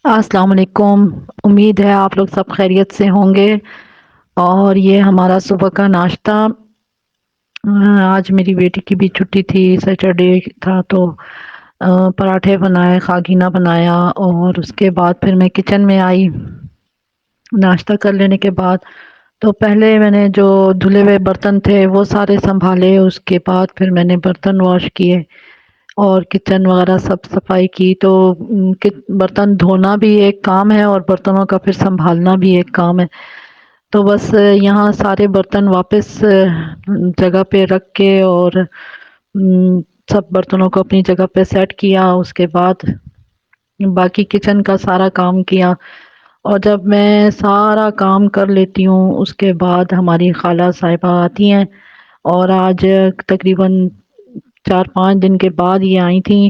السلام علیکم۔ امید ہے آپ لوگ سب خیریت سے ہوں گے۔ اور یہ ہمارا صبح کا ناشتہ، آج میری بیٹی کی بھی چھٹی تھی، سیٹرڈے تھا تو پراٹھے بنائے، خاگینہ بنایا، اور اس کے بعد پھر میں کچن میں آئی ناشتہ کر لینے کے بعد۔ تو پہلے میں نے جو دھلے ہوئے برتن تھے وہ سارے سنبھالے، اس کے بعد پھر میں نے برتن واش کیے اور کچن وغیرہ سب صفائی کی۔ تو برتن دھونا بھی ایک کام ہے اور برتنوں کا پھر سنبھالنا بھی ایک کام ہے۔ تو بس یہاں سارے برتن واپس جگہ پہ رکھ کے اور سب برتنوں کو اپنی جگہ پہ سیٹ کیا، اس کے بعد باقی کچن کا سارا کام کیا۔ اور جب میں سارا کام کر لیتی ہوں اس کے بعد ہماری خالہ صاحبہ آتی ہیں، اور آج تقریباً 4-5 دن کے بعد یہ آئی تھیں،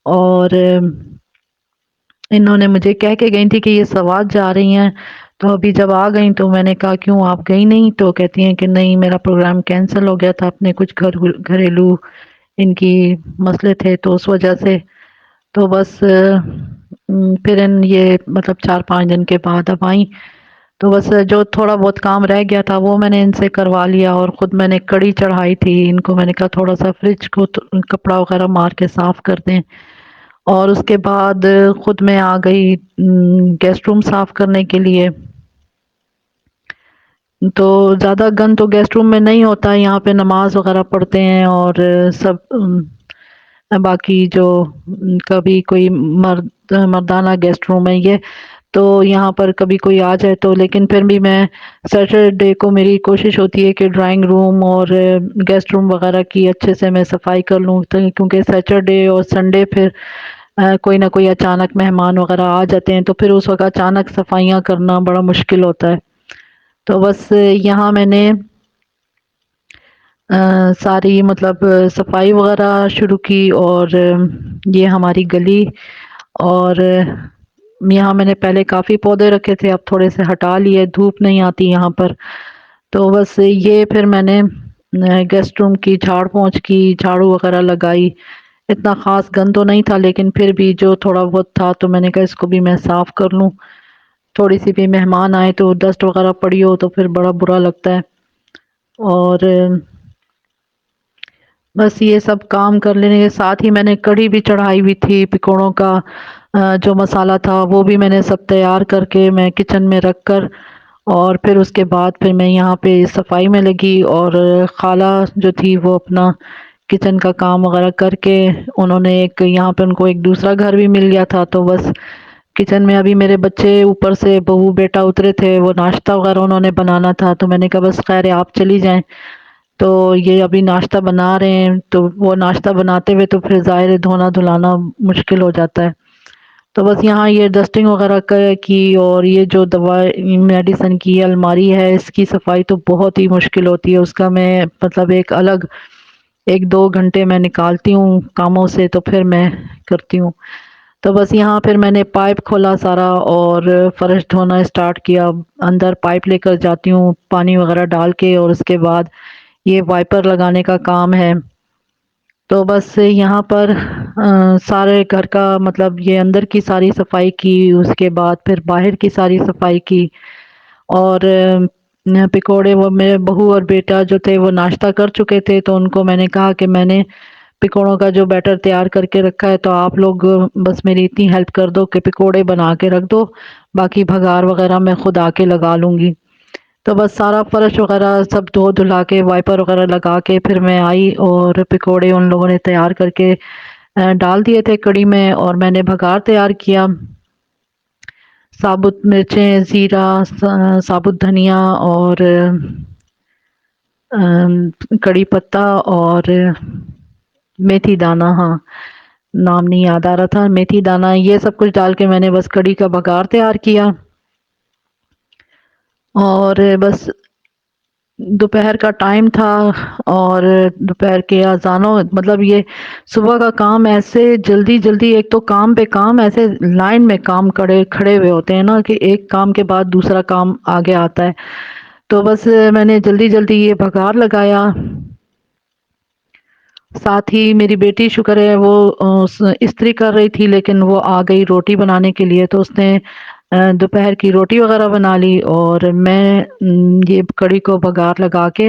اور انہوں نے مجھے کہہ کے گئی تھی کہ یہ سوات جا رہی ہیں۔ تو ابھی جب آ گئیں تو میں نے کہا کیوں آپ گئی نہیں؟ تو کہتی ہیں کہ نہیں، میرا پروگرام کینسل ہو گیا تھا، اپنے کچھ گھریلو ان کی مسئلے تھے تو اس وجہ سے۔ تو بس پھر یہ مطلب 4-5 دن کے بعد اب آئیں، تو بس جو تھوڑا بہت کام رہ گیا تھا وہ میں نے ان سے کروا لیا، اور خود میں نے کڑی چڑھائی تھی ان کو، میں نے کہا تھوڑا سا فریج کو کپڑا وغیرہ مار کے صاف کر دیں۔ اور اس کے بعد خود میں آ گئی گیسٹ روم صاف کرنے کے لیے۔ تو زیادہ گند تو گیسٹ روم میں نہیں ہوتا، یہاں پہ نماز وغیرہ پڑھتے ہیں اور سب باقی جو کبھی کوئی مردانہ گیسٹ روم ہے یہ، تو یہاں پر کبھی کوئی آ جائے تو، لیکن پھر بھی میں سیٹرڈے کو میری کوشش ہوتی ہے کہ ڈرائنگ روم اور گیسٹ روم وغیرہ کی اچھے سے میں صفائی کر لوں، کیونکہ سیٹرڈے اور سنڈے پھر کوئی نہ کوئی اچانک مہمان وغیرہ آ جاتے ہیں، تو پھر اس وقت اچانک صفائیاں کرنا بڑا مشکل ہوتا ہے۔ تو بس یہاں میں نے ساری مطلب صفائی وغیرہ شروع کی، اور یہ ہماری گلی، اور یہاں میں نے پہلے کافی پودے رکھے تھے، اب تھوڑے سے ہٹا لیے، دھوپ نہیں آتی یہاں پر۔ تو بس یہ پھر میں نے گیسٹ روم کی جھاڑ پونچھ کی، جھاڑو وغیرہ لگائی۔ اتنا خاص گند تو نہیں تھا لیکن پھر بھی جو تھوڑا بہت تھا تو میں نے کہا اس کو بھی میں صاف کر لوں، تھوڑی سی بھی مہمان آئے تو ڈسٹ وغیرہ پڑی ہو تو پھر بڑا برا لگتا ہے۔ اور بس یہ سب کام کر لینے کے ساتھ ہی میں نے کڑھی بھی چڑھائی ہوئی تھی، پکوڑوں کا جو مسالہ تھا وہ بھی میں نے سب تیار کر کے میں کچن میں رکھ کر، اور پھر اس کے بعد پھر میں یہاں پہ صفائی میں لگی، اور خالہ جو تھی وہ اپنا کچن کا کام وغیرہ کر کے، انہوں نے یہاں پہ ان کو ایک دوسرا گھر بھی مل گیا تھا، تو بس کچن میں ابھی میرے بچے اوپر سے بہو بیٹا اترے تھے، وہ ناشتہ وغیرہ انہوں نے بنانا تھا، تو میں نے کہا بس خیر ہے آپ چلی جائیں، تو یہ ابھی ناشتہ بنا رہے ہیں، تو وہ ناشتہ بناتے ہوئے تو پھر ظاہر ہے دھونا دھلانا مشکل ہو جاتا ہے۔ تو بس یہاں یہ ڈسٹنگ وغیرہ کی، اور یہ جو دوائی میڈیسن کی الماری ہے اس کی صفائی تو بہت ہی مشکل ہوتی ہے، اس کا میں مطلب ایک الگ 1-2 گھنٹے میں نکالتی ہوں کاموں سے، تو پھر میں کرتی ہوں۔ تو بس یہاں پھر میں نے پائپ کھولا سارا اور فرش دھونا اسٹارٹ کیا، اندر پائپ لے کر جاتی ہوں پانی وغیرہ ڈال کے، اور اس کے بعد یہ وائپر لگانے کا کام ہے۔ تو بس یہاں پر سارے گھر کا مطلب یہ اندر کی ساری صفائی کی، اس کے بعد پھر باہر کی ساری صفائی کی، اور پکوڑے وہ میرے بہو اور بیٹا جو تھے وہ ناشتہ کر چکے تھے، تو ان کو میں نے کہا کہ میں نے پکوڑوں کا جو بیٹر تیار کر کے رکھا ہے تو آپ لوگ بس میری اتنی ہیلپ کر دو کہ پکوڑے بنا کے رکھ دو، باقی بھگار وغیرہ میں خود آ کے لگا لوں گی۔ تو بس سارا فرش وغیرہ سب دھو دھلا کے وائپر وغیرہ لگا کے پھر میں آئی، اور پکوڑے ان لوگوں نے تیار کر کے ڈال دیے تھے کڑی میں، اور میں نے بھگار تیار کیا، ثابت مرچیں، زیرہ، ثابت دھنیا، اور کڑی پتہ، اور میتھی دانہ، ہاں نام نہیں یاد آ رہا تھا، میتھی دانہ، یہ سب کچھ ڈال کے میں نے بس کڑی کا بھگار تیار کیا۔ اور بس دوپہر کا ٹائم تھا، اور دوپہر کے اذانوں مطلب یہ صبح کا کام ایسے جلدی جلدی، ایک تو کام پہ کام، ایسے لائن میں کام کھڑے ہوئے ہوتے ہیں نا کہ ایک کام کے بعد دوسرا کام آگے آتا ہے، تو بس میں نے جلدی جلدی یہ بھگار لگایا، ساتھ ہی میری بیٹی شکر ہے وہ استری کر رہی تھی، لیکن وہ آ گئی روٹی بنانے کے لیے، تو اس نے دوپہر کی روٹی وغیرہ بنا لی، اور میں یہ کڑی کو بگار لگا کے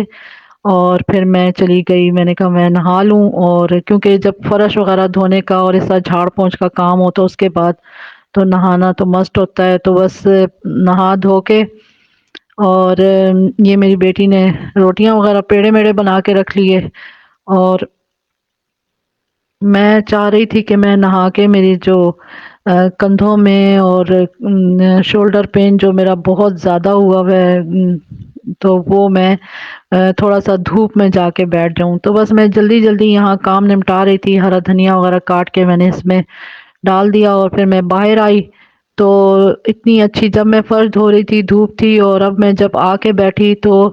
اور پھر میں چلی گئی، میں نے کہا میں نہا لوں، اور کیونکہ جب فرش وغیرہ دھونے کا اور ایسا جھاڑ پونچھ کا کام ہو تو اس کے بعد تو نہانا تو مسٹ ہوتا ہے، تو بس نہا دھو کے اور یہ میری بیٹی نے روٹیاں وغیرہ پیڑے میڑے بنا کے رکھ لیے، اور میں چاہ رہی تھی کہ میں نہا کے میری جو کندھوں میں اور شولڈر پین جو میرا بہت زیادہ ہوا ہے، تو وہ میں تھوڑا سا دھوپ میں جا کے بیٹھ جاؤں، تو بس میں جلدی جلدی یہاں کام نمٹا رہی تھی، ہرا دھنیا وغیرہ کاٹ کے میں نے اس میں ڈال دیا، اور پھر میں باہر آئی تو اتنی اچھی، جب میں فرش دھو رہی تھی دھوپ تھی، اور اب میں جب آ کے بیٹھی تو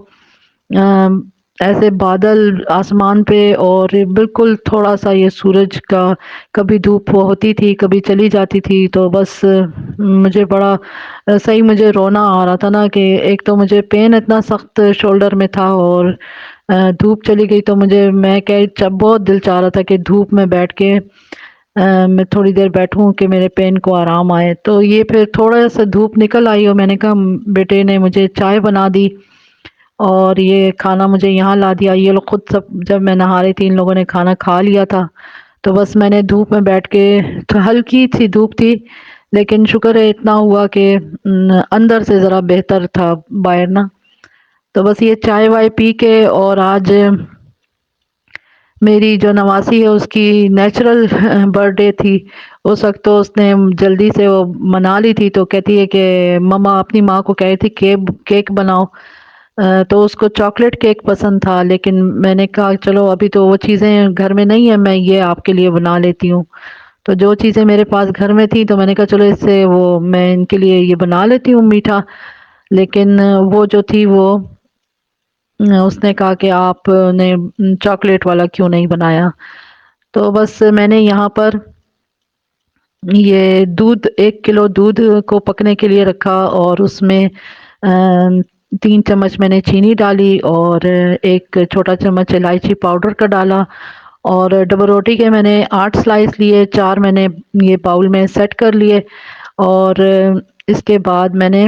ایسے بادل آسمان پہ، اور بالکل تھوڑا سا یہ سورج کا کبھی دھوپ ہوتی تھی کبھی چلی جاتی تھی، تو بس مجھے بڑا صحیح مجھے رونا آ رہا تھا نا، کہ ایک تو مجھے پین اتنا سخت شولڈر میں تھا، اور دھوپ چلی گئی تو میں بہت دل چاہ رہا تھا کہ دھوپ میں بیٹھ کے میں تھوڑی دیر بیٹھوں کہ میرے پین کو آرام آئے، تو یہ پھر تھوڑا سا دھوپ نکل آئی اور میں نے کہا بیٹے نے مجھے چائے بنا دی اور یہ کھانا مجھے یہاں لا دیا، یہ لوگ خود سب جب میں نہا رہی تھی ان لوگوں نے کھانا کھا لیا تھا، تو بس میں نے دھوپ میں بیٹھ کے، تو ہلکی سی دھوپ تھی لیکن شکر ہے اتنا ہوا کہ اندر سے ذرا بہتر تھا باہر نا، تو بس یہ چائے وائے پی کے، اور آج میری جو نواسی ہے اس کی نیچرل برتھ ڈے تھی، اس وقت تو اس نے جلدی سے وہ منا لی تھی، تو کہتی ہے کہ مما اپنی ماں کو کہہ رہی تھی کیک بناؤ، تو اس کو چاکلیٹ کیک پسند تھا، لیکن میں نے کہا چلو ابھی تو وہ چیزیں گھر میں نہیں ہے، میں یہ آپ کے لیے بنا لیتی ہوں، تو جو چیزیں میرے پاس گھر میں تھی تو میں نے کہا چلو اس سے وہ میں ان کے لیے یہ بنا لیتی ہوں میٹھا، لیکن وہ جو تھی وہ اس نے کہا کہ آپ نے چاکلیٹ والا کیوں نہیں بنایا، تو بس میں نے یہاں پر یہ دودھ 1 کلو دودھ کو پکنے کے لیے رکھا، اور اس میں 3 چمچ میں نے چینی ڈالی، اور 1 چھوٹا چمچ الائچی پاؤڈر کا ڈالا، اور ڈبل روٹی کے میں نے 8 سلائس لیے، 4 میں نے یہ باؤل میں سیٹ کر لیے، اور اس کے بعد میں نے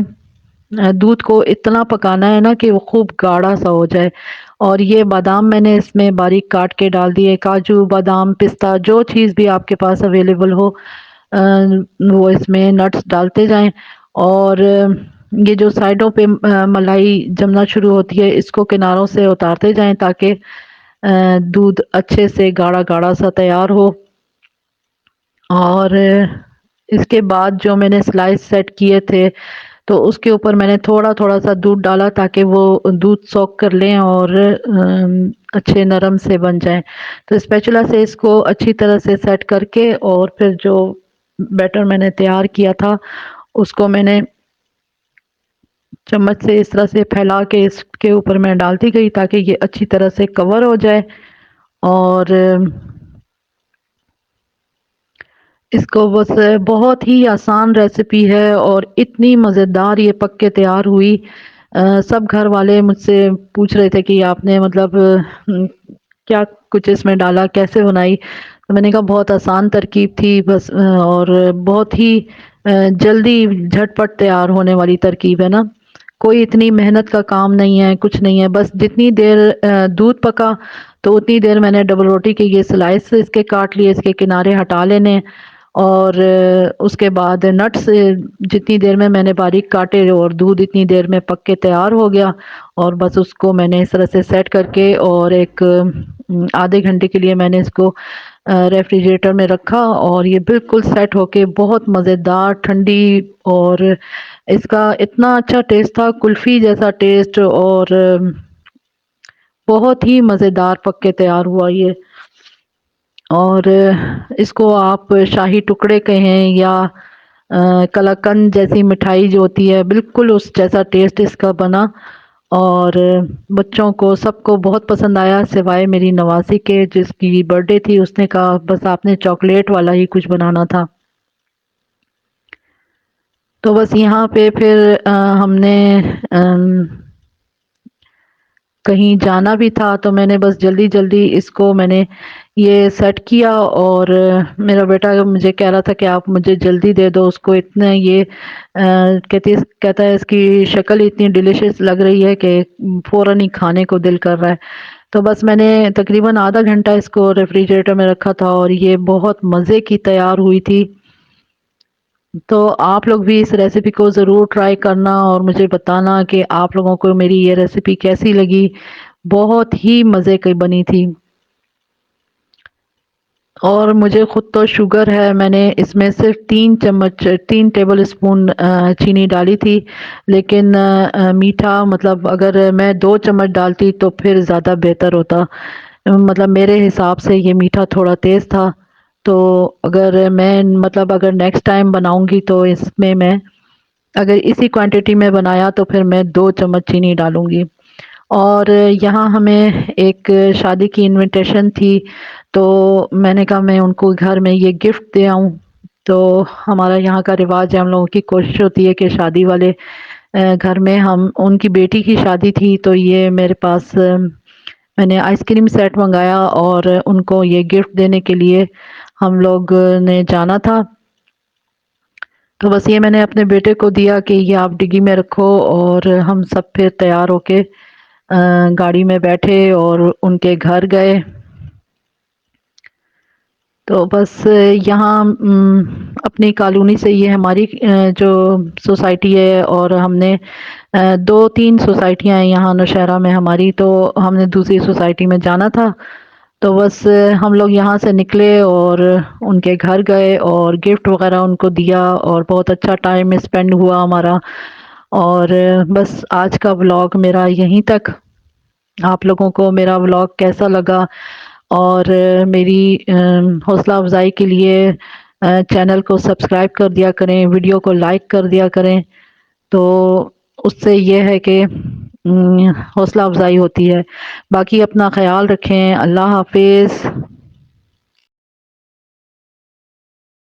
دودھ کو اتنا پکانا ہے نا کہ وہ خوب گاڑھا سا ہو جائے، اور یہ بادام میں نے اس میں باریک کاٹ کے ڈال دیے، کاجو بادام پستہ جو چیز بھی آپ کے پاس اویلیبل ہو وہ اس میں نٹس ڈالتے جائیں، اور یہ جو سائڈوں پہ ملائی جمنا شروع ہوتی ہے اس کو کناروں سے اتارتے جائیں تاکہ دودھ اچھے سے گاڑھا گاڑھا سا تیار ہو، اور اس کے بعد جو میں نے سلائس سیٹ کیے تھے تو اس کے اوپر میں نے تھوڑا تھوڑا سا دودھ ڈالا تاکہ وہ دودھ سوک کر لیں اور اچھے نرم سے بن جائیں، تو اسپیچولا سے اس کو اچھی طرح سے سیٹ کر کے، اور پھر جو بیٹر میں نے تیار کیا تھا اس کو میں نے چمچ سے اس طرح سے پھیلا کے اس کے اوپر میں ڈالتی گئی تاکہ یہ اچھی طرح سے کور ہو جائے، اور اس کو بس بہت ہی آسان ریسیپی ہے اور اتنی مزیدار یہ پک کے تیار ہوئی، سب گھر والے مجھ سے پوچھ رہے تھے کہ آپ نے مطلب کیا کچھ اس میں ڈالا کیسے بنائی، تو میں نے کہا بہت آسان ترکیب تھی بس، اور بہت ہی جلدی جھٹ پٹ تیار ہونے والی ترکیب ہے نا، کوئی اتنی محنت کا کام نہیں ہے کچھ نہیں ہے، بس جتنی دیر دودھ پکا تو اتنی دیر میں نے ڈبل روٹی کے یہ سلائس اس کے کاٹ لیے، اس کے کنارے ہٹا لینے، اور اس کے بعد نٹس جتنی دیر میں نے باریک کاٹے اور دودھ اتنی دیر میں پک کے تیار ہو گیا، اور بس اس کو میں نے اس طرح سے سیٹ کر کے اور ایک آدھے گھنٹے کے لیے میں نے اس کو ریفریجریٹر میں رکھا، اور یہ بالکل سیٹ ہو کے بہت مزیدار ٹھنڈی، اور اس کا اتنا اچھا ٹیسٹ تھا کلفی جیسا ٹیسٹ، اور بہت ہی مزیدار پک کے تیار ہوا یہ، اور اس کو آپ شاہی ٹکڑے کہیں یا کلاکند جیسی مٹھائی جو ہوتی ہے بالکل اس جیسا ٹیسٹ اس کا بنا، اور بچوں کو سب کو بہت پسند آیا سوائے میری نواسی کے جس کی برتھ ڈے تھی، اس نے کہا بس آپ نے چاکلیٹ والا ہی کچھ بنانا تھا، تو بس یہاں پہ پھر ہم نے کہیں جانا بھی تھا تو میں نے بس جلدی جلدی اس کو میں نے یہ سیٹ کیا، اور میرا بیٹا مجھے کہہ رہا تھا کہ آپ مجھے جلدی دے دو، اس کو اتنا یہ کہتا ہے اس کی شکل اتنی ڈیلیشیس لگ رہی ہے کہ فوراً ہی کھانے کو دل کر رہا ہے۔ تو بس میں نے تقریباً آدھا گھنٹہ اس کو ریفریجریٹر میں رکھا تھا اور یہ بہت مزے کی تیار ہوئی تھی۔ تو آپ لوگ بھی اس ریسیپی کو ضرور ٹرائی کرنا اور مجھے بتانا کہ آپ لوگوں کو میری یہ ریسیپی کیسی لگی۔ بہت ہی مزے کی بنی تھی، اور مجھے خود تو شوگر ہے، میں نے اس میں صرف 3 ٹیبل اسپون چینی ڈالی تھی، لیکن میٹھا مطلب اگر میں 2 چمچ ڈالتی تو پھر زیادہ بہتر ہوتا، مطلب میرے حساب سے یہ میٹھا تھوڑا تیز تھا۔ تو اگر نیکسٹ ٹائم بناؤں گی تو اس میں اگر اسی کوانٹٹی میں بنایا تو پھر میں 2 چمچ چینی ڈالوں گی۔ اور یہاں ہمیں ایک شادی کی انویٹیشن تھی، تو میں نے کہا میں ان کو گھر میں یہ گفٹ دے آؤں۔ تو ہمارا یہاں کا رواج ہے، ہم لوگوں کی کوشش ہوتی ہے کہ شادی والے گھر میں ہم ان کی بیٹی کی شادی تھی، تو یہ میرے پاس میں نے آئس کریم سیٹ منگایا اور ان کو یہ گفٹ دینے کے لیے ہم لوگ نے جانا تھا۔ تو بس یہ میں نے اپنے بیٹے کو دیا کہ یہ آپ ڈگی میں رکھو، اور ہم سب پھر تیار ہو کے گاڑی میں بیٹھے اور ان کے گھر گئے۔ تو بس یہاں اپنی کالونی سے یہ ہماری جو سوسائٹی ہے، اور ہم نے 2-3 سوسائٹیاں ہیں یہاں نوشہرہ میں ہماری، تو ہم نے دوسری سوسائٹی میں جانا تھا۔ تو بس ہم لوگ یہاں سے نکلے اور ان کے گھر گئے اور گفٹ وغیرہ ان کو دیا، اور بہت اچھا ٹائم اسپینڈ ہوا ہمارا۔ اور بس آج کا ولاگ میرا یہیں تک۔ آپ لوگوں کو میرا ولاگ کیسا لگا، اور میری حوصلہ افزائی کے لیے چینل کو سبسکرائب کر دیا کریں، ویڈیو کو لائک کر دیا کریں، تو اس سے یہ ہے کہ حوصلہ افزائی ہوتی ہے۔ باقی اپنا خیال رکھیں۔ اللہ حافظ۔